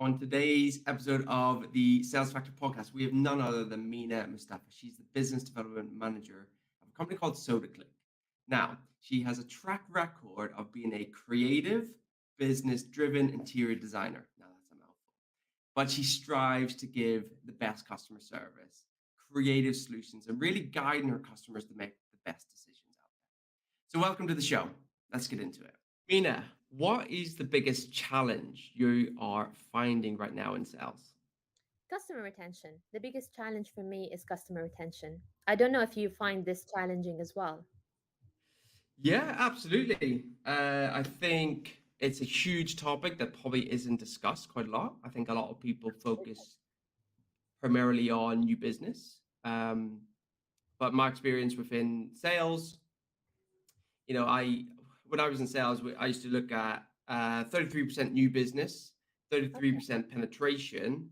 On today's episode of the Sales Factor podcast, we have none other than Mina Mustafa. She's the business development manager of a company called Sodaclick. Now, she has a track record of being a creative, business driven interior designer. Now, that's a mouthful. But she strives to give the best customer service, creative solutions, and really guiding her customers to make the best decisions out there. So, welcome to the show. Let's get into it. Mina, what is the biggest challenge you are finding right now in sales? Customer retention. The biggest challenge for me is customer retention. I don't know if you find this challenging as well. Yeah, absolutely. I think it's a huge topic that probably isn't discussed quite a lot. I think a lot of people Absolutely. focus primarily on new business. But my experience within sales, I when I was in sales, I used to look at 33% new business, Okay. 33% penetration,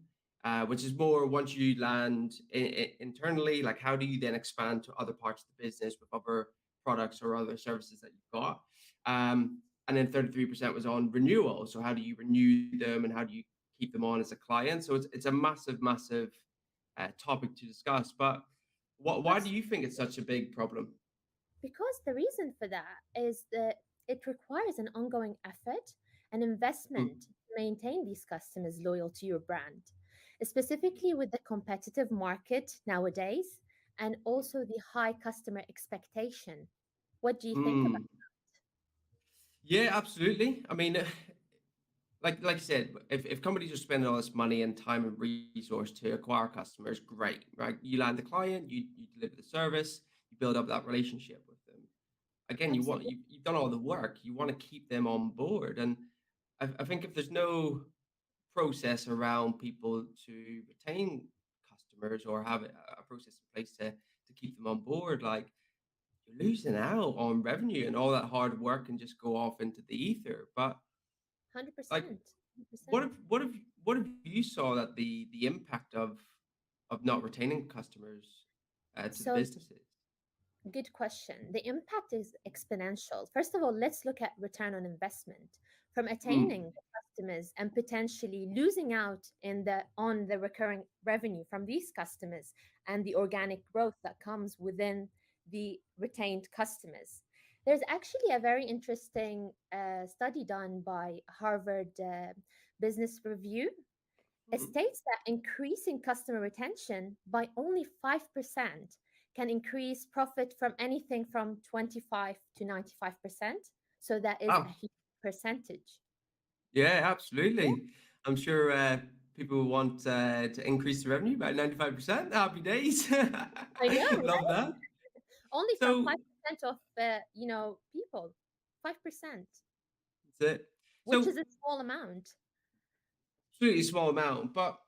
which is more once you land internally, like how do you then expand to other parts of the business with other products or other services that you've got? And then 33% was on renewal. So how do you renew them and how do you keep them on as a client? So it's a massive, massive topic to discuss. But why do you think it's Absolutely. such a big problem? Because the reason for that is that it requires an ongoing effort and investment to maintain these customers loyal to your brand, specifically with the competitive market nowadays and also the high customer expectation. What do you think about? Mm. Yeah, absolutely. I mean, like I said, if companies are spending all this money and time and resource to acquire customers, great, right? You land the client, you deliver the service, you build up that relationship with them. Again, Absolutely. you've done all the work. You want to keep them on board, and I think if there's no process around people to retain customers or have a process in place to keep them on board, like you're losing out on revenue and all that hard work can just go off into the ether. But like 100%. what 100%. if you saw that the impact of not retaining customers to the So businesses? good question. The impact is exponential. First of all, let's look at return on investment. From attaining Mm, the customers and potentially losing out in the on the recurring revenue from these customers and the organic growth that comes within the retained customers. There's actually a very interesting study done by Harvard Business Review. It mm. states that increasing customer retention by only 5% can increase profit from anything from 25 to 95%. So that is a Wow. huge percentage. Yeah, Yeah, absolutely. I'm sure people want to increase the revenue by 95%. Happy days. I know, Love right? that. Only from So 5% of people. 5%, that's it. which So is a small amount. absolutely small amount, but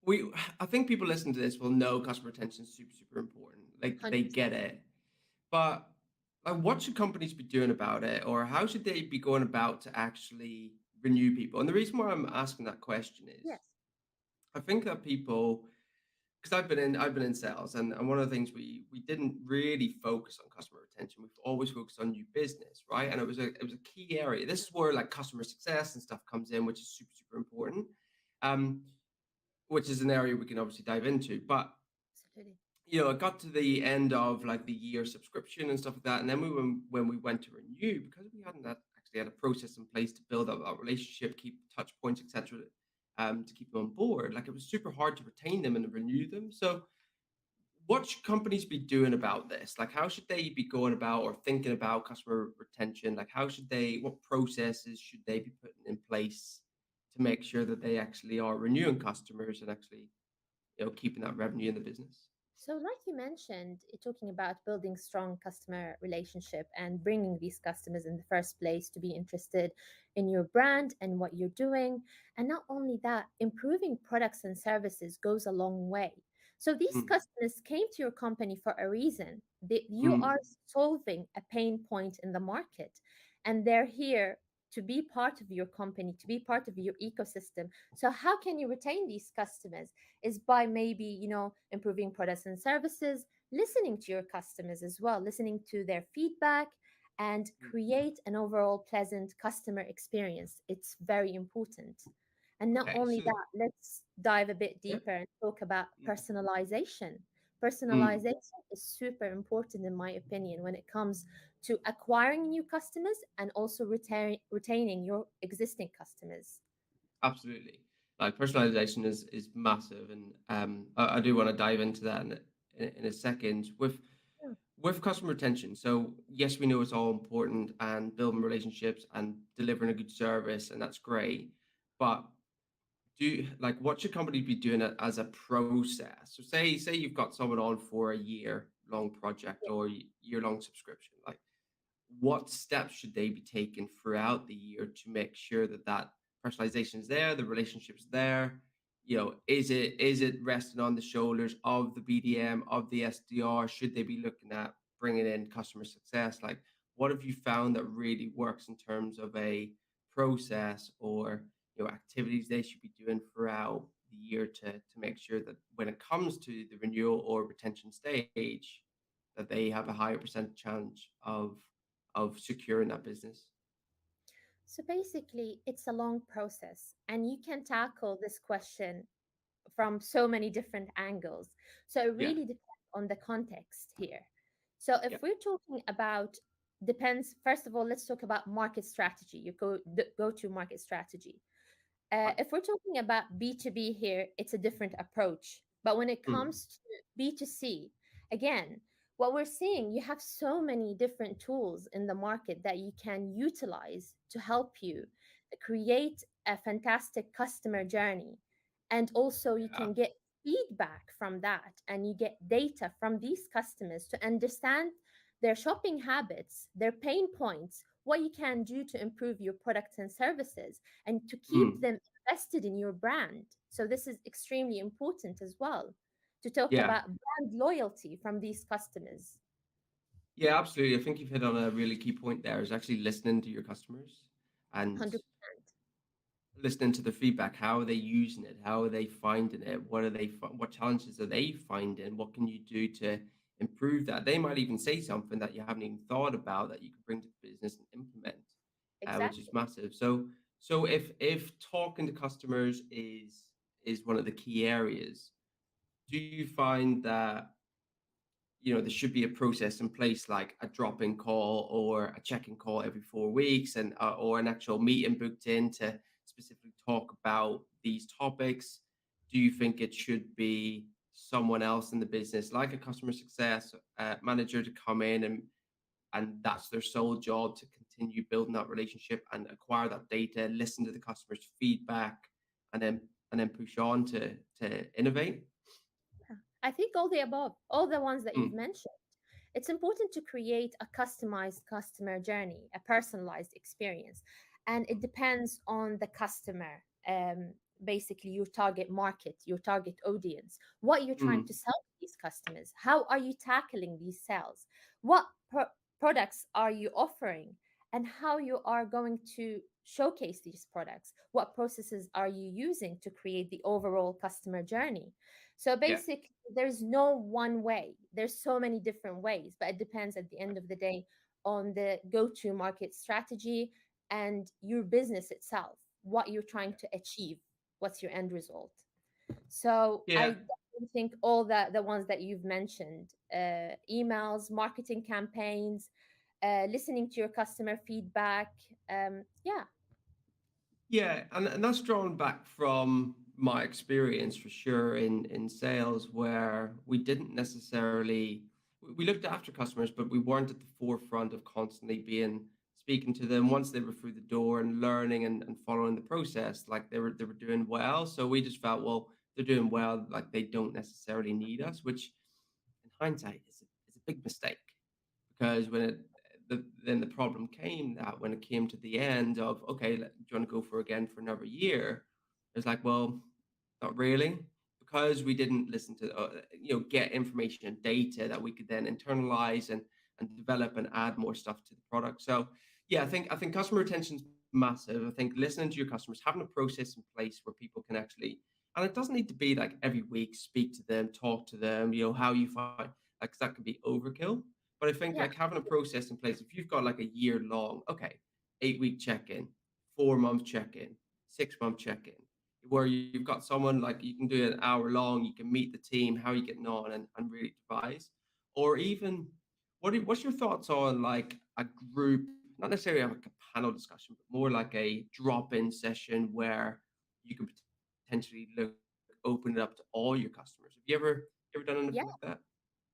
we I think people listening to this will know customer retention is super, super important. Like they 100%. get it. But what should companies be doing about it, or how should they be going about to actually renew people? And the reason why I'm asking that question is, Yes. I think that people, because I've been in sales, and one of the things we didn't really focus on customer retention. We've always focused on new business, right? And it was a key area. This is where like customer success and stuff comes in, which is super, super important. Um, which is an area we can obviously dive into, but Absolutely. it got to the end of like the year subscription and stuff like that. And then when we went to renew, because we hadn't actually had a process in place to build up that relationship, keep touch points, etc., to keep them on board, like it was super hard to retain them and renew them. So, what should companies be doing about this? Like, how should they be going about or thinking about customer retention? Like, what processes should they be putting in place to make sure that they actually are renewing customers and actually, keeping that revenue in the business? So, like you mentioned, talking about building strong customer relationship and bringing these customers in the first place to be interested in your brand and what you're doing. And not only that, improving products and services goes a long way. So, these Mm, customers came to your company for a reason. You mm, are solving a pain point in the market, and they're here to be part of your company, to be part of your ecosystem. So, how can you retain these customers? Is by maybe improving products and services, listening to your customers as well, listening to their feedback, and mm. create an overall pleasant customer experience. It's very important. And not Okay, only so that, let's dive a bit yeah, deeper and talk about yeah. personalization. Mm, Personalization is super important, in my opinion, when it comes to acquiring new customers and also retaining your existing customers. absolutely. Like personalization is massive, and I do want to dive into that in a second Yeah. with customer retention. So yes, we know it's all important and building relationships and delivering a good service, and that's great. But like what should companies be doing it as a process? So say you've got someone on for a year long project or year long subscription. Like what steps should they be taking throughout the year to make sure that that personalization is there, the relationship's there? Is it resting on the shoulders of the BDM, of the SDR? Should they be looking at bringing in customer success? Like, what have you found that really works in terms of a process or activities they should be doing throughout the year to make sure that when it comes to the renewal or retention stage, that they have a higher percent chance of securing that business. So basically, it's a long process, and you can tackle this question from so many different angles. So it Yeah, really depends on the context here. So yeah, if we're talking about depends, first of all, let's talk about market strategy. You go to market strategy. right. If we're talking about B2B here, it's a different approach. But when it Mm, comes to B2C, again, what we're seeing, you have so many different tools in the market that you can utilize to help you create a fantastic customer journey. And also, you yeah. can get feedback from that and you get data from these customers to understand their shopping habits, their pain points, what you can do to improve your products and services and to keep Mm, them invested in your brand. So, this is extremely important as well to talk yeah. about brand loyalty from these customers. Yeah, absolutely. I think you've hit on a really key point there is actually listening to your customers and 100%. listening to the feedback. How are they using it? How are they finding it? What challenges are they finding? What can you do to improve that? They might even say something that you haven't even thought about that you can bring to the business and implement, which is Exactly. massive. So if talking to customers is one of the key areas, do you find that there should be a process in place like a drop-in call or a check-in call every 4 weeks and or an actual meeting booked in to specifically talk about these topics? Do you think it should be someone else in the business like a customer success manager to come in and that's their sole job to continue building that relationship and acquire that data, listen to the customer's feedback, and then push on to innovate? I think all the above, all the ones that you've Mm, mentioned. It's important to create a customized customer journey, a personalized experience. And it depends on the customer, basically, your target market, your target audience, what you're trying mm, to sell to these customers. How are you tackling these sales? What products are you offering? And how you are going to showcase these products? What processes are you using to create the overall customer journey? So yeah. basically, there's no one way. There's so many different ways, but it depends at the end of the day on the go-to market strategy and your business itself, what you're trying to achieve, what's your end result. So I Yeah. definitely think all the ones that you've mentioned, emails, marketing campaigns, listening to your customer feedback, yeah, Yeah, and that's drawn back from my experience for sure in sales where we didn't necessarily we looked after customers, but we weren't at the forefront of constantly being speaking to them once they were through the door and learning and following the process, like they were doing well. So we just felt, well, they're doing well, like they don't necessarily need us, which in hindsight is a big mistake because then the problem came that when it came to the end of okay, do you want to go for again for another year? It's like, well, not really, because we didn't listen to get information and data that we could then internalize and develop and add more stuff to the product. So yeah, I think customer retention is massive. I think listening to your customers, having a process in place where people can actually, and it doesn't need to be like every week, speak to them, talk to them, how you find, like 'cause that can be overkill. But I think yeah, like having a process in place, if you've got like a year long, okay, 8 week check in, 4 month check in, 6 month check in, where you've got someone like you can do an hour long, you can meet the team, how you getting on, and really advise. Or even what's your thoughts on like a group, not necessarily like a panel discussion, but more like a drop-in session where you can potentially look open it up to all your customers. Have you ever done anything like Yeah. that?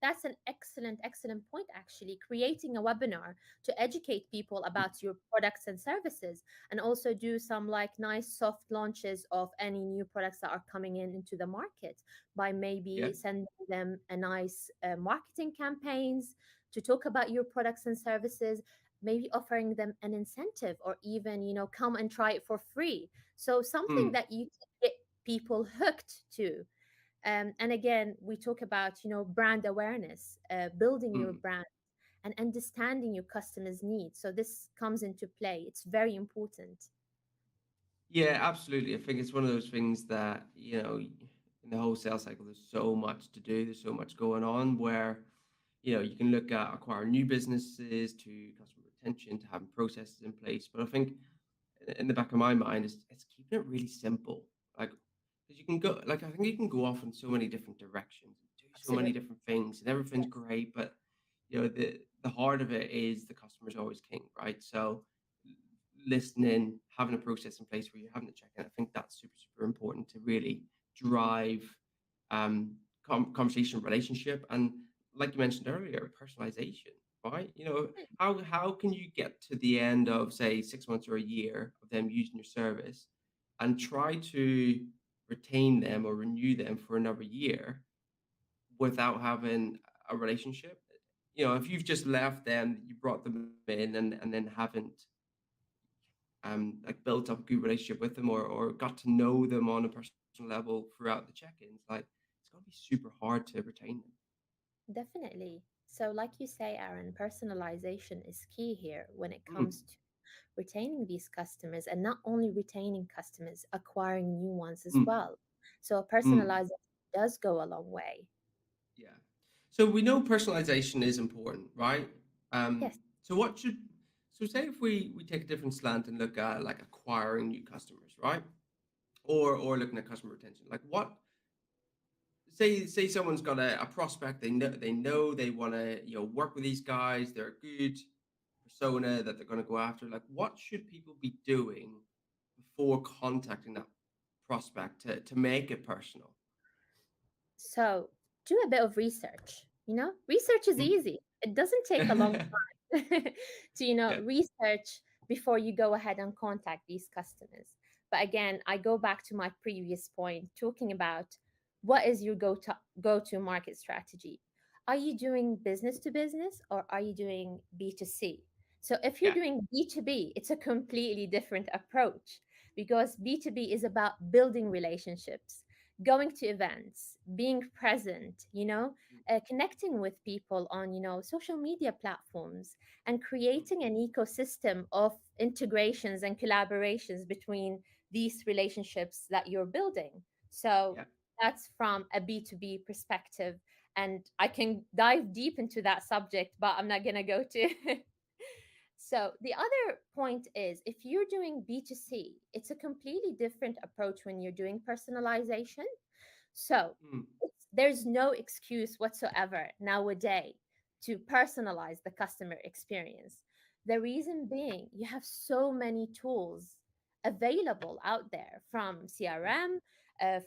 That's an excellent, excellent point, actually. Creating a webinar to educate people Mm, about your products and services, and also do some like nice soft launches of any new products that are coming in into the market by yeah. maybe sending them a nice marketing campaigns to talk about your products and services, maybe offering them an incentive or even, come and try it for free. So something Mm, that you can get people hooked to. And again, we talk about, brand awareness, building your mm. brand and understanding your customers' needs. So this comes into play. It's very important. Yeah, absolutely. I think it's one of those things that, in the whole sales cycle, there's so much to do, there's so much going on where, you can look at acquiring new businesses to customer retention to having processes in place. But I think in the back of my mind is it's keeping it really simple. Like, because you can go, like, I think you can go off in so many different directions and do so many Absolutely. different things, and everything's Yes, great. But the heart of it is the customer's always king, right? So listening, having a process in place where you're having to check in, I think that's super, super important to really drive conversation relationship. And like you mentioned earlier, personalization, right? How can you get to the end of say 6 months or a year of them using your service and try to retain them or renew them for another year without having a relationship? If you've just left them, you brought them in and then haven't like built up a good relationship with them or got to know them on a personal level throughout the check-ins, like it's gonna be super hard to retain them. definitely. So, like you say, Aaron, personalization is key here when it Mm, comes to retaining these customers, and not only retaining customers, acquiring new ones as mm, well. So, mm, personalization does go a long way. yeah. So we know personalization is important, right? Yes. So what should so say if we take a different slant and look at like acquiring new customers, right? Or looking at customer retention. Like what say someone's got a prospect, they know they want to work with these guys, they're a good persona that they're going to go after. Like what should people be doing before contacting that prospect to make it personal? So do a bit of research. Research is Mm. easy. It doesn't take a long time to, Yeah, research before you go ahead and contact these customers. But again, I go back to my previous point talking about what is your go to market strategy. Are you doing business to business or are you doing B2C? So if you're yeah. doing B2B, it's a completely different approach because B2B is about building relationships, going to events, being present, Mm, connecting with people on, social media platforms, and mm, creating an ecosystem of integrations and collaborations between these relationships that you're building. So yeah. that's from a B2B perspective. And I can dive deep into that subject, but I'm not going to go to. So the other point is if you're doing B2C, it's a completely different approach when you're doing personalization. So Mm, there's no excuse whatsoever nowadays to personalize the customer experience. The reason being, you have so many tools available out there from mm, CRM,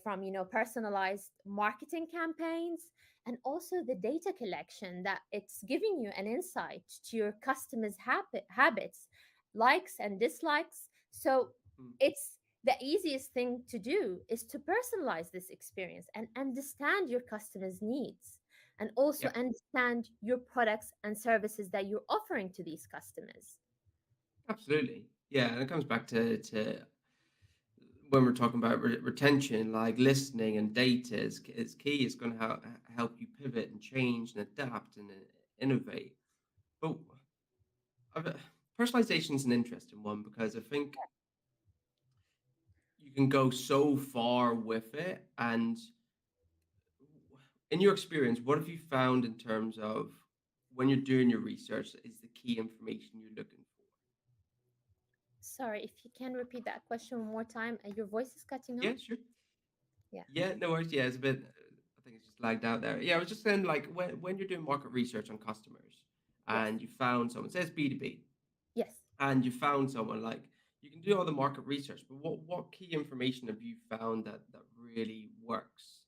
from personalized marketing campaigns, and also the data collection that it's giving you an insight to your customers' habits, likes and dislikes. So mm, it's the easiest thing to do is to personalize this experience and understand your customers' needs and also yeah. understand your products and services that you're offering to these customers. Absolutely. Yeah, and it comes back to when we're talking about retention, like listening and data is key. It's going to help you pivot and change and adapt and innovate. But I've- personalization is an interesting one because I think you can go so far with it. And in your experience, what have you found in terms of when you're doing your research is the key information you're looking Sorry, if you can repeat that question one more time. Your voice is cutting Yeah, off. sure. Yeah. Yeah, no worries. Yeah, it's a bit. I think it's just lagged out there. Yeah, I was just saying, like when you're doing market research on customers, Yes. and you found someone, say it's B2B, Yes. and you found someone, like you can do all the market research, but what key information have you found that really works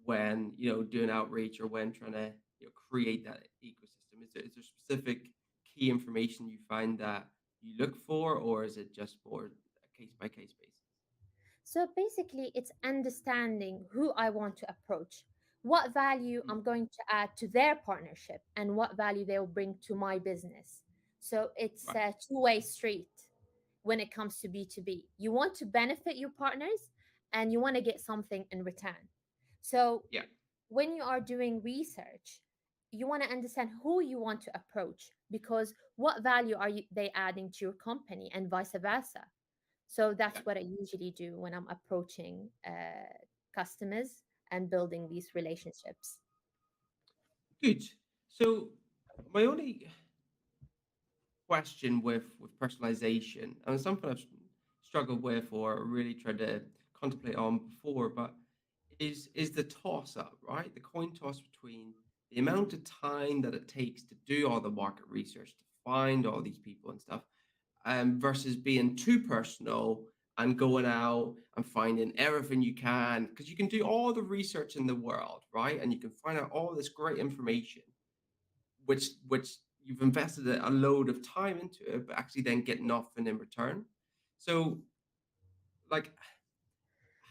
when doing outreach or when trying to create that ecosystem? Is there specific key information you find that you look for, or is it just more a case by case basis? So basically, it's understanding who I want to approach, what value Mm, I'm going to add to their partnership, and what value they'll bring to my business. So it's right. a two-way street when it comes to B2B. You want to benefit your partners and you want to get something in return. So Yeah. when you are doing research, you want to understand who you want to approach because what value they adding to your company and vice versa. So Yeah. that's what I usually do when I'm approaching customers and building these relationships. Good. So my only question with personalization, and something I've struggled with or really tried to contemplate on before, but is the toss up, right? The coin toss between the amount of time that it takes to do all the market research to find all these people and stuff, versus being too personal and going out and finding everything you can, because you can do all the research in the world, right? And you can find out all this great information, which you've invested a load of time into it, but actually then get nothing in return. So, like,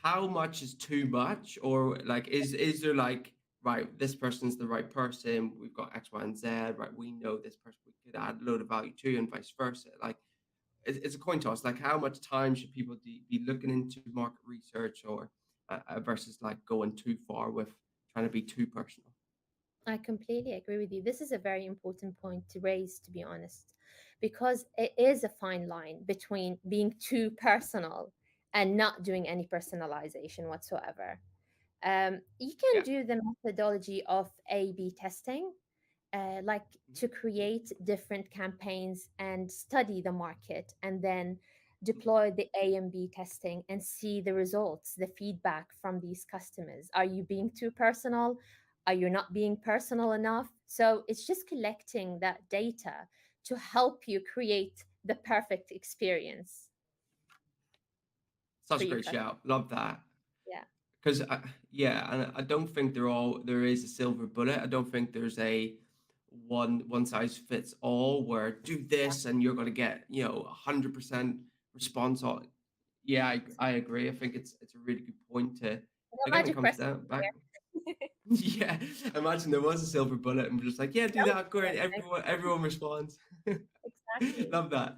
how much is too much, or like, is there like, right, this person's the right person, we've got X, Y, and Z, right? We know this person we could add a load of value to, and vice versa. Like, it's a coin toss. Like, how much time should people be looking into market research, or versus like going too far with trying to be too personal? I completely agree with you. This is a very important point to raise, to be honest, because it is a fine line between being too personal and not doing any personalization whatsoever. You can Yeah. do the methodology of A B testing, like Mhm. to create different campaigns and study the market and then Mhm. deploy the A and B testing and see the results, the feedback from these customers. Are you being too personal? Are you not being personal enough? So it's just collecting that data to help you create the perfect experience Such for a your great customer. shout. Love that. Yeah, Because yeah, and I don't think there is a silver bullet. I don't think there's a one size fits all where do this and you're going to get 100% response. All yeah, I agree. I think it's a really good point to the again, it magic comes person down back. here. Yeah, imagine there was a silver bullet and we're just like, yeah, do That would that, be great. amazing. Everyone responds. Exactly. Love that.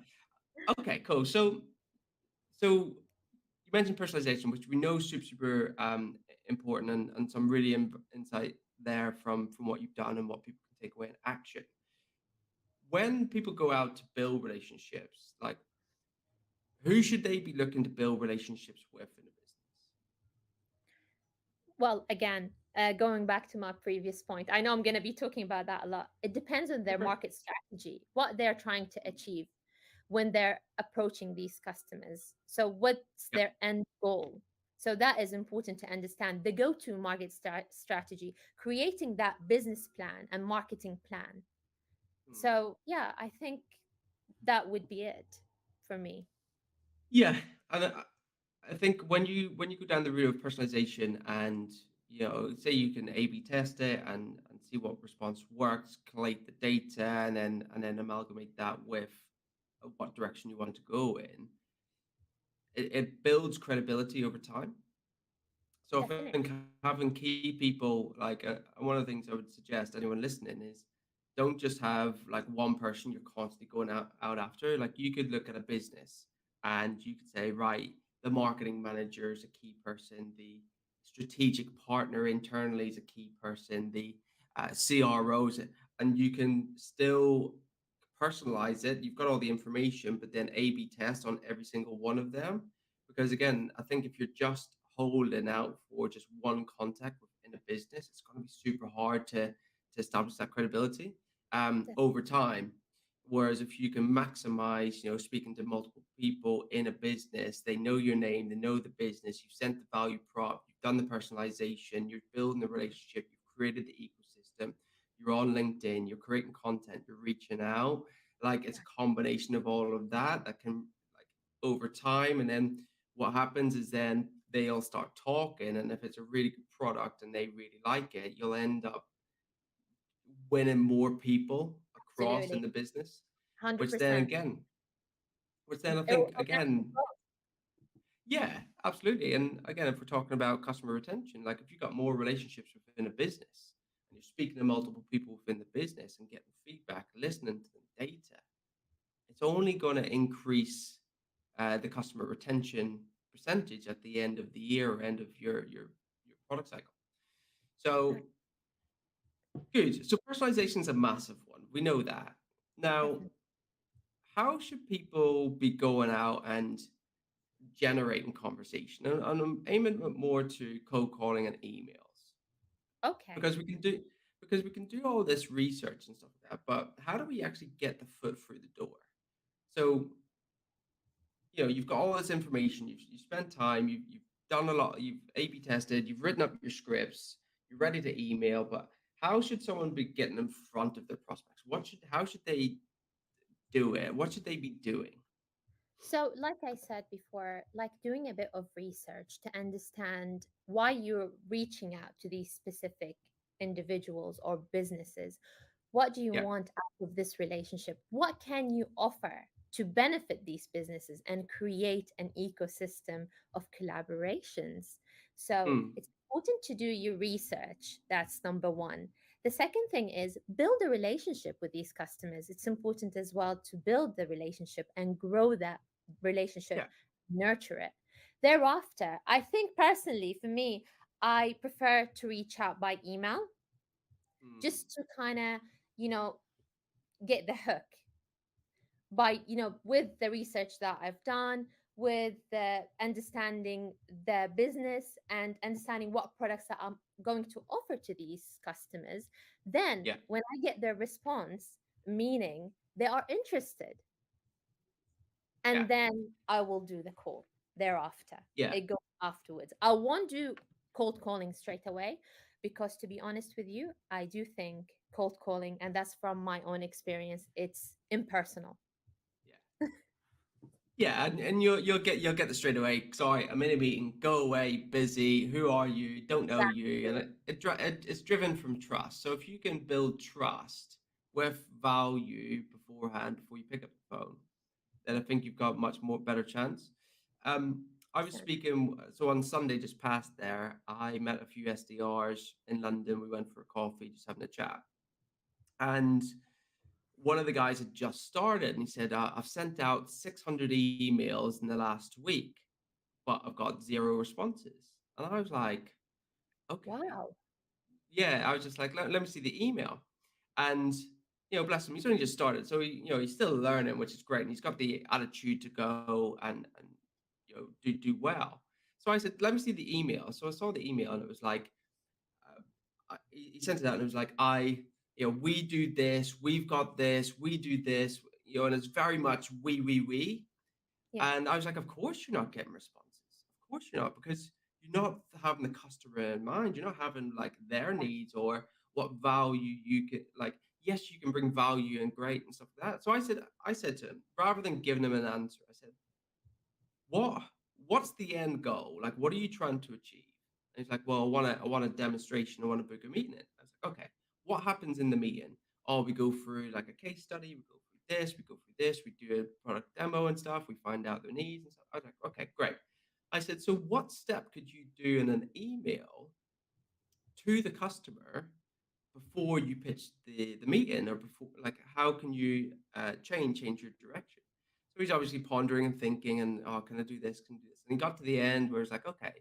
Okay, cool. So you mentioned personalization, which we know is super important, and some really insight there from what you've done and what people can take away in action. When people go out to build relationships, like who should they be looking to build relationships with in a business? Well, again, going back to my previous point, I know I'm going to be talking about that a lot. It depends on their Okay. market strategy, what they're trying to achieve when they're approaching these customers. So, what's Yeah. their end goal? So, that is important to understand the go to market strategy, creating that business plan and marketing plan. Hmm. So, yeah, I think that would be it for me. Yeah, and I think when you go down the route of personalization, and say you can A/B test it and see what response works, collate the data, and then amalgamate that with what direction you want to go in, it builds credibility over time. So I think Definitely. having key people, like one of the things I would suggest anyone listening is, don't just have like one person you're constantly going out after. Like, you could look at a business and you could say, right, the marketing manager is a key person, the strategic partner internally is a key person, the CROs, and you can still personalize it. You've got all the information, but then A/B test on every single one of them, because again, I think if you're just holding out for just one contact within a business, it's going to be super hard to establish that credibility over time. Whereas if you can maximize, speaking to multiple people in a business, they know your name, they know the business, you've sent the value prop, you've done the personalization, you're building the relationship, you've created the ecosystem, you're on LinkedIn, you're creating content, you're reaching out. Like it's a combination of all of that that can like over time. And then what happens is then they'll start talking. And if it's a really good product and they really like it, you'll end up winning more people across in Absolutely. the business, which then 100%. again, which then I think Organic again, growth. yeah, absolutely. And again, if we're talking about customer retention, like if you got more relationships within a business and you're speaking to multiple people within the business and getting feedback, listening to them data, it's only going to increase the customer retention percentage at the end of the year or end of your product cycle. So Right. good. So personalization is a massive one. We know that. Now, Definitely. how should people be going out and generating conversation? And I'm aiming it more to cold calling and emails Okay. because we can do all this research and stuff like that. But how do we actually get the foot through the door? So you've got all this information. You spent time. You've done a lot. You've A/B tested. You've written up your scripts. You're ready to email. But how should someone be getting in front of their prospects? How should they do it? What should they be doing? So, like I said before, like doing a bit of research to understand why you're reaching out to these specific individuals or businesses. What do you Yeah. want out of this relationship? What can you offer to benefit these businesses and create an ecosystem of collaborations? So, Mm, it's important to do your research. That's number one. The second thing is build a relationship with these customers. It's important as well to build the relationship and grow that relationship, yeah. nurture it. Thereafter, I think personally for me, I prefer to reach out by email Mm, just to kind of, you know, get the hook by, with the research that I've done, with the understanding the business and understanding what products that I'm going to offer to these customers. Then yeah. when I get their response, meaning they are interested, Yeah. and then I will do the call thereafter. Yeah. It goes afterwards. I won't do cold calling straight away because, to be honest with you, I do think cold calling, and that's from my own experience, it's impersonal. Yeah. Yeah, and you'll get this straight away. Sorry, I'm in a meeting. Go away. Busy. Who are you? Don't know you. And Exactly. it's driven from trust. So if you can build trust with value beforehand before you pick up the phone, then I think you've got much more better chance. I was 100%. speaking. So on Sunday just past there, I met a few SDRs in London. We went for a coffee, just having a chat, and one of the guys had just started and he said, I've sent out 600 emails in the last week, but I've got zero responses. And I was like, okay. Wow. Yeah, I was just like, let me see the email. And, bless him, he's only just started. So, he's still learning, which is great. And he's got the attitude to go and do well. So I said, let me see the email. So I saw the email and it was like, he sent it out and it was like, we do this, we've got this, we do this, and it's very much we. Yeah. And I was like, of course you're not getting responses. Of course you're not, because you're not having the customer in mind. You're not having like their needs or what value you could like. Yes, you can bring value and great and stuff like that. So I said to him, rather than giving him an answer, I said, what what's the end goal? Like, what are you trying to achieve? And he's like, well, I want a demonstration. I want to book a meeting. I was like, okay, what happens in the meeting? Oh, we go through like a case study. We go through this. We go through this. We do a product demo and stuff. We find out their needs and stuff. I was like, okay, great. I said, so what step could you do in an email to the customer before you pitch the meeting, or before, like, how can you change your direction? So he's obviously pondering and thinking, and oh, can I do this, can I do this, and he got to the end where it's like, okay,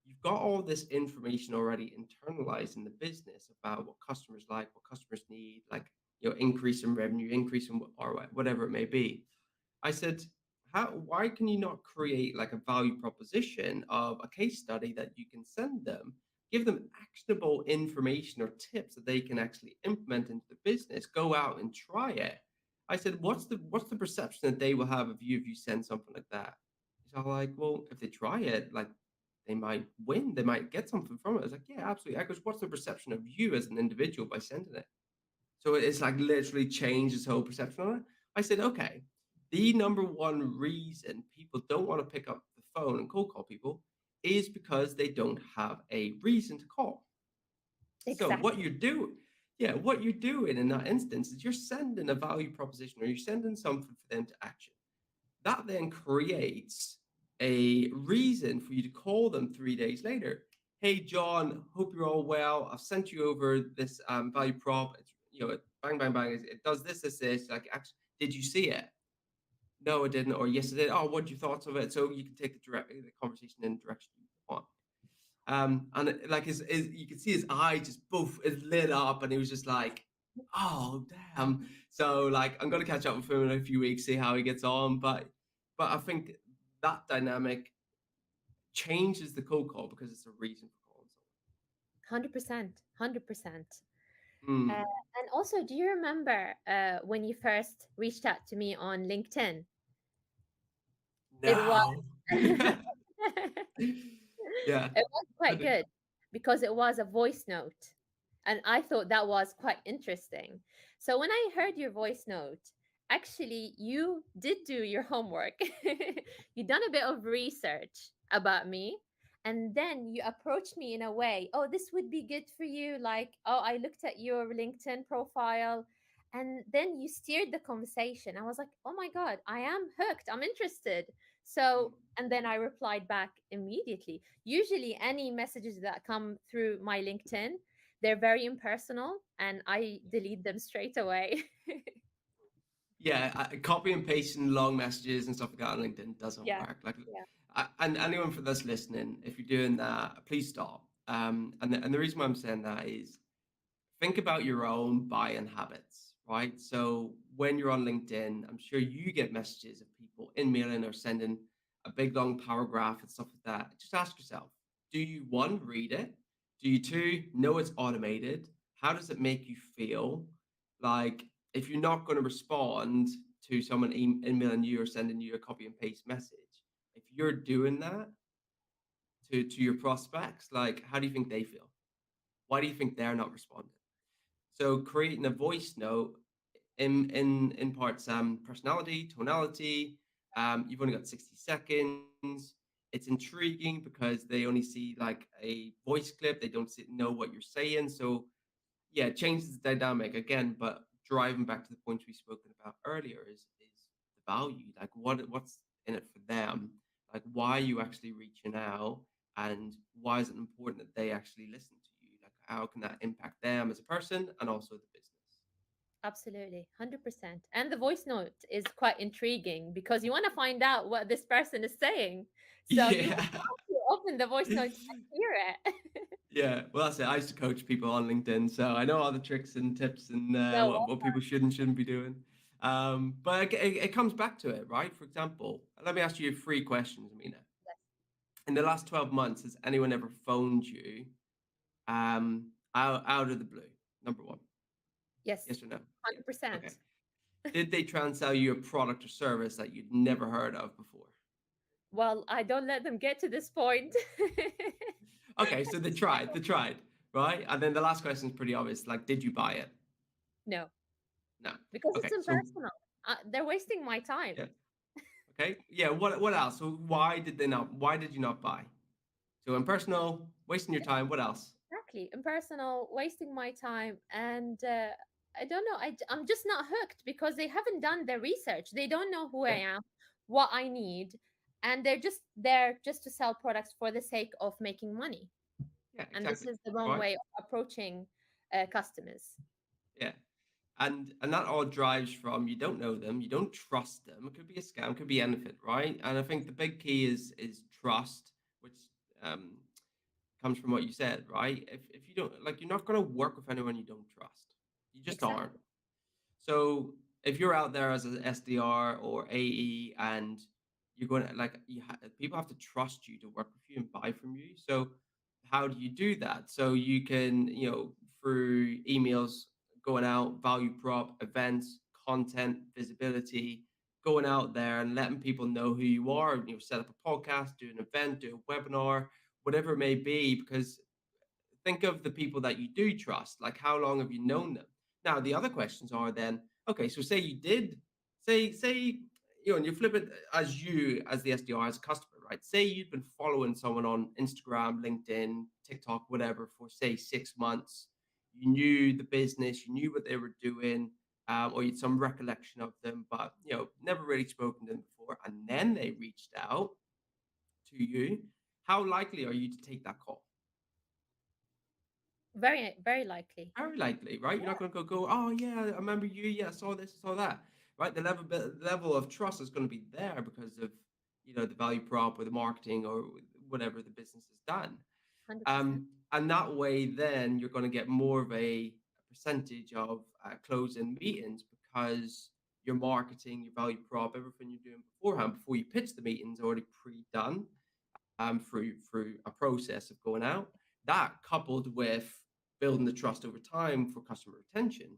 you've got all this information already internalized in the business about what customers like, what customers need, like, increase in revenue, increase in ROI, whatever it may be. I said, why can you not create like a value proposition of a case study that you can send them, give them actionable information or tips that they can actually implement into the business, go out and try it, I said, what's the perception that they will have of you if you send something like that? He's all like, well, if they try it, like they might win, they might get something from it. I was like, yeah, absolutely. I goes, what's the perception of you as an individual by sending it? So it's like literally changed his whole perception on it. I said, okay, the number one reason people don't want to pick up the phone and cold call people is because they don't have a reason to call. So what Exactly. you're doing, yeah, what you're doing in that instance is you're sending a value proposition or you're sending something for them to action. That then creates a reason for you to call them 3 days later. Hey, John, hope you're all well. I've sent you over this value prop. It's, bang, bang, bang. It does this, this, this. Like, actually, did you see it? No, I didn't. Or yes, I did. Oh, what your thoughts of it? So you can take the conversation in the direction you want. And like his you could see his eye just both is lit up, and he was just like, "Oh, damn!" So like, I'm gonna catch up with him in a few weeks, see how he gets on. But I think that dynamic changes the cold call because it's a reason for calling 100%. 100%. someone. Uh, and also, do you remember when you first reached out to me on LinkedIn? It was No. Yeah. it was I quite did. good because it was a voice note. And I thought that was quite interesting. So when I heard your voice note, actually, you did do your homework. You done a bit of research about me. And then you approached me in a way, oh, this would be good for you. Like, oh, I looked at your LinkedIn profile. And then you steered the conversation. I was like, oh my God, I am hooked. I'm interested. Mm. So, and then I replied back immediately. Usually, any messages that come through my LinkedIn, they're very impersonal and I delete them straight away. Yeah, copy and pasting long messages and stuff like that on LinkedIn doesn't Yeah. work. Like, Yeah. and anyone for this listening, if you're doing that, please stop. And the reason why I'm saying that is think about your own buying habits, right? So when you're on LinkedIn, I'm sure you get messages of people emailing or sending a big long paragraph and stuff like that. Just ask yourself, do you one, read it? Do you two, know it's automated? How does it make you feel? Like, if you're not going to respond to someone emailing you or sending you a copy and paste message, if you're doing that to your prospects, like, how do you think they feel? Why do you think they're not responding? So creating a voice note in parts personality, tonality. You've only got 60 seconds. It's intriguing because they only see like a voice clip. They don't know what you're saying. So yeah, it changes the dynamic again. But driving back to the points we've spoken about earlier is the value. Like what's in it for them? Like why are you actually reaching out? And why is it important that they actually listen to you? Like how can that impact them as a person and also the business? Absolutely. 100%. And the voice note is quite intriguing because you want to find out what this person is saying. So you Yeah. want to open the voice note and hear it. Yeah, well, that's it. I used to coach people on LinkedIn, so I know all the tricks and tips and No, what people should and shouldn't be doing. But it comes back to it, right? For example, let me ask you three questions, Amina. In the last 12 months, has anyone ever phoned you out of the blue? Number one, yes, yes or no? Yes. Okay. 100%. Did they try and sell you a product or service that you'd never heard of before? Well, I don't let them get to this point. Okay, so they tried, right? And then the last question is pretty obvious. Like, did you buy it? No, No. because it's Okay, so impersonal. They're wasting my time. yeah. Okay. Yeah. What else? So why did they not? Why did you not buy? So impersonal, wasting your time. What else? Exactly. Impersonal, wasting my time. And I don't know. I'm just not hooked because they haven't done their research. They don't know who I Yeah. am, what I need. And they're just there just to sell products for the sake of making money. Yeah. And this Exactly. is the wrong Right. way of approaching customers. Yeah. And that all drives from you don't know them, you don't trust them. It could be a scam, could be anything, right? And I think the big key is trust, which um, comes from what you said, right? If you don't like, you're not going to work with anyone you don't trust. You just aren't. Exactly. So if you're out there as an SDR or AE and you're going to like people have to trust you to work with you and buy from you. So how do you do that? So you can, through emails going out, value prop, events, content, visibility, going out there and letting people know who you are. Set up a podcast, do an event, do a webinar, whatever it may be, because think of the people that you do trust. Like, how long have you known them? Now, the other questions are then, okay, so say you did, and you flip it as you, as the SDR, as a customer, right? Say you'd been following someone on Instagram, LinkedIn, TikTok, whatever, for say 6 months. You knew the business, you knew what they were doing, or you had some recollection of them, but, never really spoken to them before. And then they reached out to you. How likely are you to take that call? Very, very likely. Very likely, right? You're not going to go, oh yeah, I remember you. Yeah, I saw this, I saw that, right? The level of trust is going to be there because of the value prop or the marketing or whatever the business has done. 100%. And that way, then you're going to get more of a percentage of close-in meetings because your marketing, your value prop, everything you're doing beforehand, before you pitch the meetings, already pre-done through a process of going out. That coupled with building the trust over time for customer retention,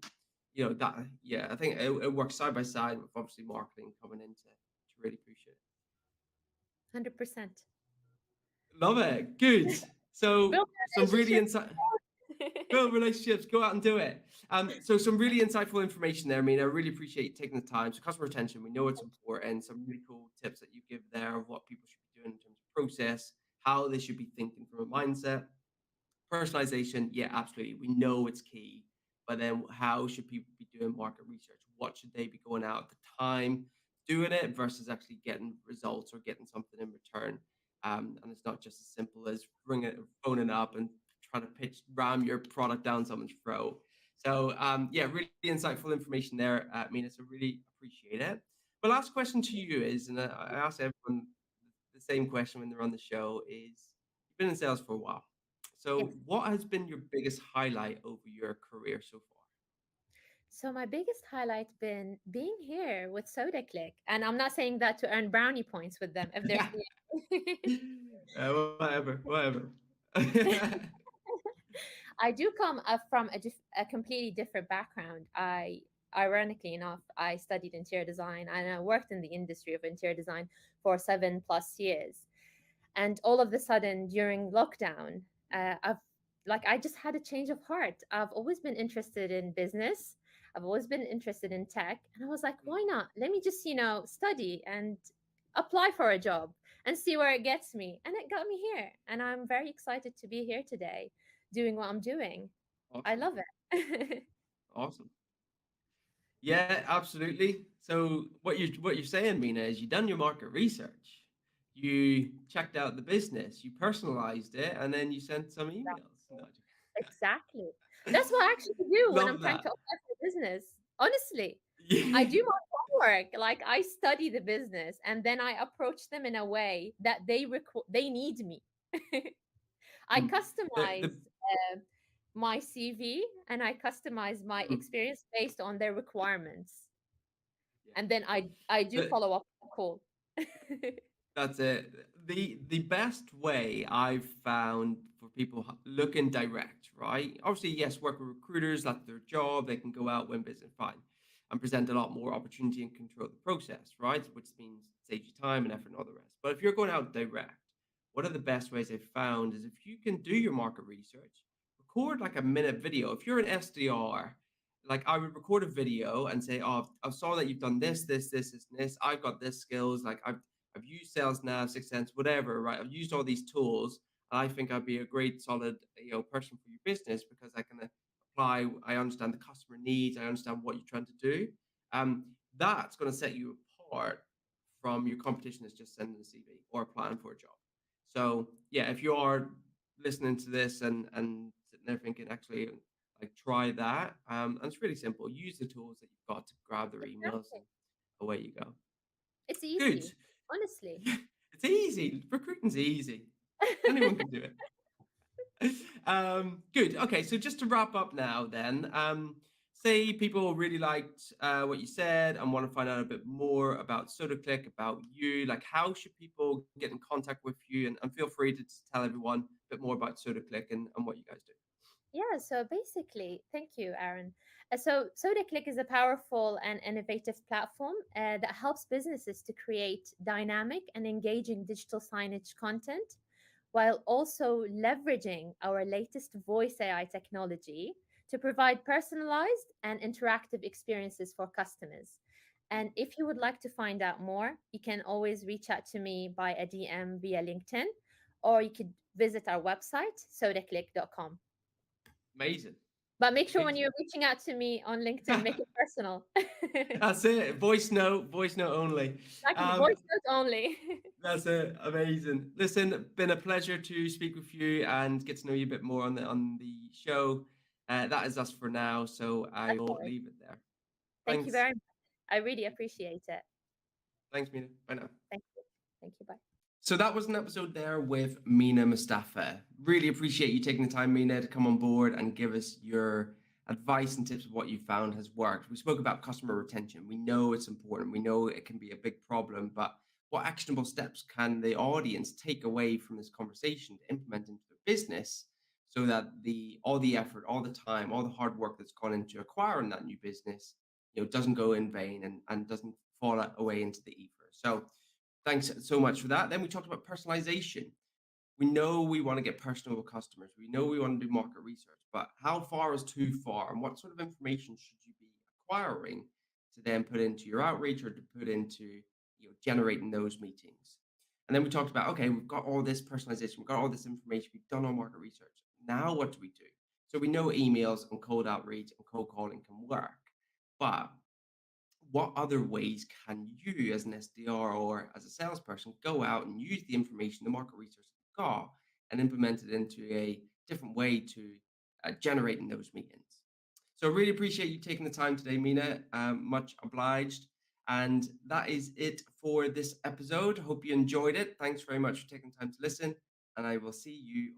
that yeah, I think it works side by side with obviously marketing coming in to really push it. 100%. Love it. Good. So Build some really relationships. insight. Build relationships, go out and do it. So some really insightful information there. I mean, I really appreciate you taking the time. So customer retention, we know it's important. Some really cool tips that you give there of what people should be doing in terms of process, how they should be thinking from a mindset. Personalization, yeah, absolutely. We know it's key. But then how should people be doing market research? What should they be going out at the time doing it versus actually getting results or getting something in return? And it's not just as simple as phoning up and trying to ram your product down someone's throat. So yeah, really insightful information there, Mina. So really appreciate it. My last question to you is, and I ask everyone the same question when they're on the show, is you've been in sales for a while. Yes. So what has been your biggest highlight over your career so far? So my biggest highlight been being here with Sodaclick, and I'm not saying that to earn brownie points with them if they're still. Whatever, whatever. I do come from a completely different background. Ironically enough, I studied interior design and I worked in the industry of interior design for 7+ years. And all of a sudden, during lockdown, I just had a change of heart. I've always been interested in business. I've always been interested in tech, and I was like, why not? Let me just study and apply for a job and see where it gets me. And it got me here, and I'm very excited to be here today doing what I'm doing. I Awesome, love it. awesome. Yeah, absolutely. So what you're saying, Mina, is you done your market research, you checked out the business, you personalized it, and then you sent some emails. No, Exactly. That's what I actually do when I'm love trying that. to apply for business. Honestly, I Yeah. do my homework. Like I study the business and then I approach them in a way that they need me. I Mm. The customize my CV and I customize my mm, experience based on their requirements. yeah. And then I do The, follow up on call. That's it. The best way I've found for people looking direct, right? Obviously, yes, work with recruiters, that's their job. They can go out, win business, fine, and present a lot more opportunity and control the process, right? Which means saves you time and effort and all the rest. But if you're going out direct, one of the best ways I've found is if you can do your market research, record like a minute video. If you're an SDR, like I would record a video and say, "Oh, I saw that you've done this, and this. I've got this skills. Like I've used Sales Nav, Sixth Sense, whatever, right? I've used all these tools. And I think I'd be a great, solid, person for your business because I can apply. I understand the customer needs. I understand what you're trying to do. Um, that's going to set you apart from your competition that's just sending a CV or applying for a job. So yeah, if you are listening to this and sitting there thinking, actually, like try that. And it's really simple. Use the tools that you've got to grab their emails Exactly. and away you go. It's Good. easy, honestly. Yeah, it's easy. Recruiting's easy. Anyone can do it. Good. Okay, so just to wrap up now, then, say people really liked what you said and want to find out a bit more about SodaClick, about you. Like, how should people get in contact with you? And feel free to just tell everyone a bit more about SodaClick and what you guys do. Yeah, so basically, thank you, Aaron. So Sodaclick is a powerful and innovative platform that helps businesses to create dynamic and engaging digital signage content while also leveraging our latest voice AI technology to provide personalized and interactive experiences for customers. And if you would like to find out more, you can always reach out to me by a DM via LinkedIn, or you could visit our website, sodaclick.com. Amazing. But make sure when Amazing. you're reaching out to me on LinkedIn, make it personal. That's it. Voice note only. Exactly. Um, Voice note only. that's it. Amazing. Listen, been a pleasure to speak with you and get to know you a bit more on the show. That is us for now, so I That's will all right. leave it there. Thank you Thanks. very much. I really appreciate it. Thanks, Mina. Bye now. Thank you. Thank you. Bye. So that was an episode there with Mina Mustafa. Really appreciate you taking the time, Mina, to come on board and give us your advice and tips of what you found has worked. We spoke about customer retention. We know it's important. We know it can be a big problem, but what actionable steps can the audience take away from this conversation to implement into their business so that the all the effort, all the time, all the hard work that's gone into acquiring that new business, doesn't go in vain and doesn't fall away into the ether. So thanks so much for that. Then we talked about personalization. We know we want to get personal with customers. We know we want to do market research, but how far is too far? And what sort of information should you be acquiring to then put into your outreach or to put into generating those meetings? And then we talked about, okay, we've got all this personalization, we've got all this information, we've done our market research. Now what do we do? So we know emails and cold outreach and cold calling can work, but what other ways can you as an SDR or as a salesperson go out and use the information, the market research you've got, and implement it into a different way to generating those meetings? So, really appreciate you taking the time today, Mina. Much obliged. And that is it for this episode. Hope you enjoyed it. Thanks very much for taking time to listen. And I will see you